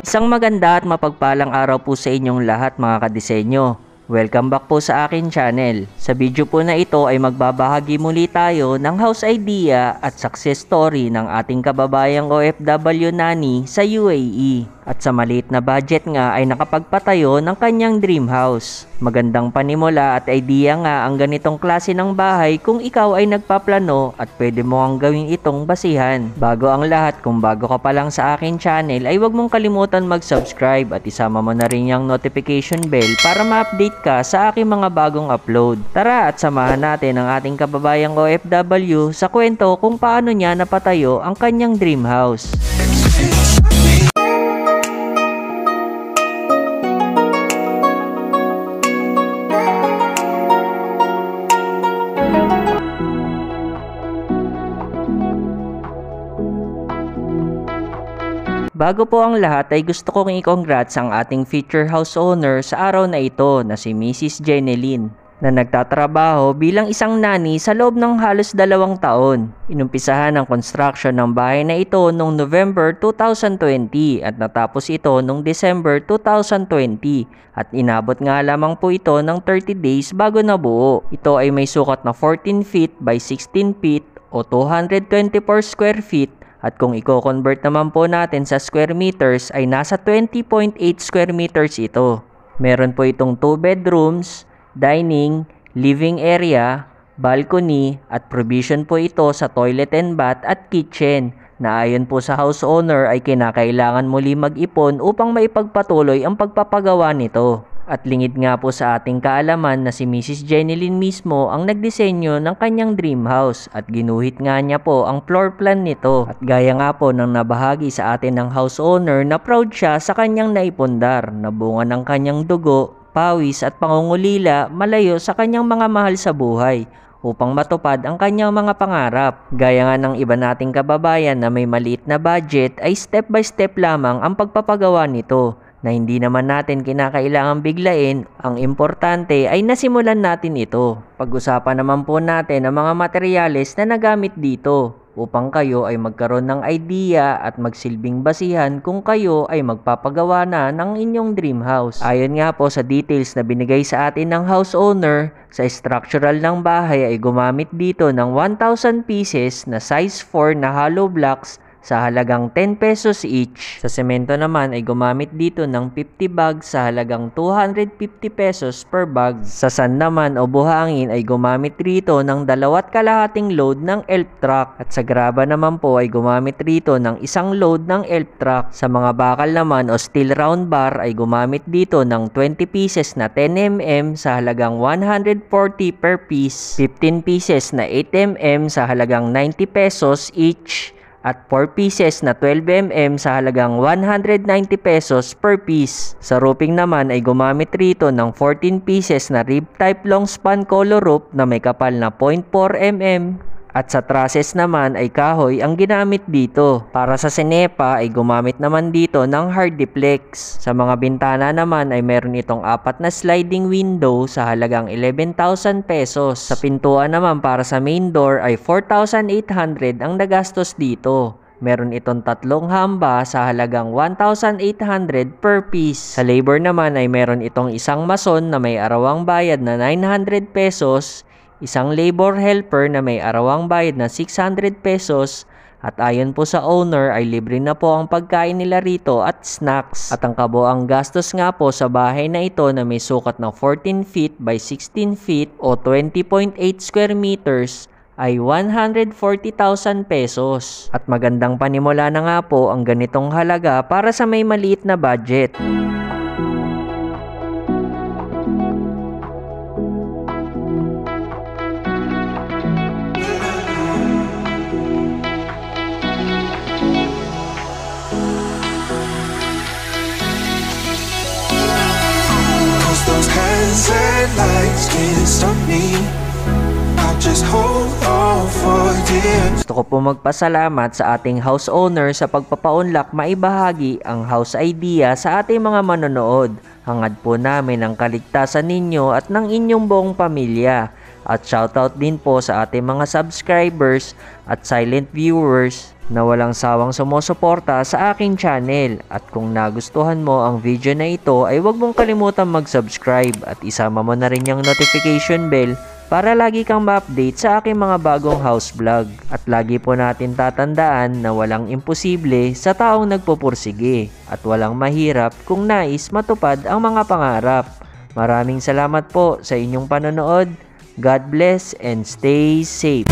Isang maganda at mapagpalang araw po sa inyong lahat mga kadisenyo. Welcome back po sa akin channel. Sa video po na ito ay magbabahagi muli tayo ng house idea at success story ng ating kababayang OFW Nani sa UAE. At sa maliit na budget nga ay nakapagpatayo ng kanyang dream house. Magandang panimula at idea nga ang ganitong klase ng bahay kung ikaw ay nagpaplano at pwede mo ang gawin itong basihan. Bago ang lahat, kung bago ka pa lang sa akin channel ay huwag mong kalimutan mag-subscribe at isama mo na rin yung notification bell para ma-update ka sa aking mga bagong upload. Tara at samahan natin ang ating kababayang OFW sa kwento kung paano niya napatayo ang kanyang dream house. Bago po ang lahat ay gusto kong i-congrats ang ating future house owner sa araw na ito na si Mrs. Jeneline na nagtatrabaho bilang isang nani sa loob ng halos 2 taon. Inumpisahan ang construction ng bahay na ito noong November 2020 at natapos ito noong December 2020 at inabot nga lamang po ito ng 30 days bago nabuo. Ito ay may sukat na 14 feet by 16 feet o 224 square feet. At kung i-convert naman po natin sa square meters ay nasa 20.8 square meters ito. Meron po itong 2 bedrooms, dining, living area, balcony at provision po ito sa toilet and bath at kitchen na ayon po sa house owner ay kinakailangan muli mag-ipon upang maipagpatuloy ang pagpapagawa nito. At lingid nga po sa ating kaalaman na si Mrs. Jeneline mismo ang nagdisenyo ng kanyang dream house at ginuhit nga niya po ang floor plan nito. At gaya nga po ng nabahagi sa atin ng house owner na proud siya sa kanyang naipundar na bunga ng kanyang dugo, pawis at pangungulila malayo sa kanyang mga mahal sa buhay upang matupad ang kanyang mga pangarap. Gaya nga ng iba nating kababayan na may maliit na budget ay step by step lamang ang pagpapagawa nito na hindi naman natin kinakailangang biglain, ang importante ay nasimulan natin ito. Pag-usapan naman po natin ang mga materyales na nagamit dito upang kayo ay magkaroon ng idea at magsilbing basihan kung kayo ay magpapagawa na ng inyong dream house. Ayon nga po sa details na binigay sa atin ng house owner, sa structural ng bahay ay gumamit dito ng 1,000 pieces na size 4 na hollow blocks sa halagang 10 pesos each. Sa semento naman ay gumamit dito ng 50 bags sa halagang 250 pesos per bag. Sa sand naman o buhangin ay gumamit rito ng 2.5 load ng elf truck. At sa graba naman po ay gumamit rito ng 1 load ng elf truck. Sa mga bakal naman o steel round bar ay gumamit dito ng 20 pieces na 10mm sa halagang 140 per piece, 15 pieces na 8mm sa halagang 90 pesos each, at 4 pieces na 12mm sa halagang 190 pesos per piece. Sa roofing naman ay gumamit rito ng 14 pieces na rib type long span color roof na may kapal na 0.4mm. At sa trusses naman ay kahoy ang ginamit dito. Para sa sinepa ay gumamit naman dito ng hardiplex. Sa mga bintana naman ay meron itong 4 na sliding window sa halagang 11,000 pesos. Sa pintuan naman para sa main door ay 4,800 ang nagastos dito. Meron itong 3 hamba sa halagang 1,800 per piece. Sa labor naman ay meron itong isang mason na may arawang bayad na 900 pesos, isang labor helper na may arawang bayad na 600 pesos at ayon po sa owner ay libre na po ang pagkain nila rito at snacks. At ang kabuang gastos nga po sa bahay na ito na may sukat na 14 feet by 16 feet o 20.8 square meters ay 140,000 pesos. At magandang panimula na nga po ang ganitong halaga para sa may maliit na budget. Those hazard lights can't stop me. I'll just hold on for dear. Gusto ko po magpasalamat sa ating house owner sa pagpapaunlak maibahagi ang house idea sa ating mga manonood. Hangad po namin ang kaligtasan ninyo at ng inyong buong pamilya. At shoutout din po sa ating mga subscribers at silent viewers na walang sawang sumusuporta sa aking channel. At kung nagustuhan mo ang video na ito ay huwag mong kalimutan mag-subscribe at isama mo na rin yung notification bell para lagi kang ma-update sa aking mga bagong house vlog. At lagi po natin tatandaan na walang imposible sa taong nagpupursige at walang mahirap kung nais matupad ang mga pangarap. Maraming salamat po sa inyong panonood. God bless and stay safe.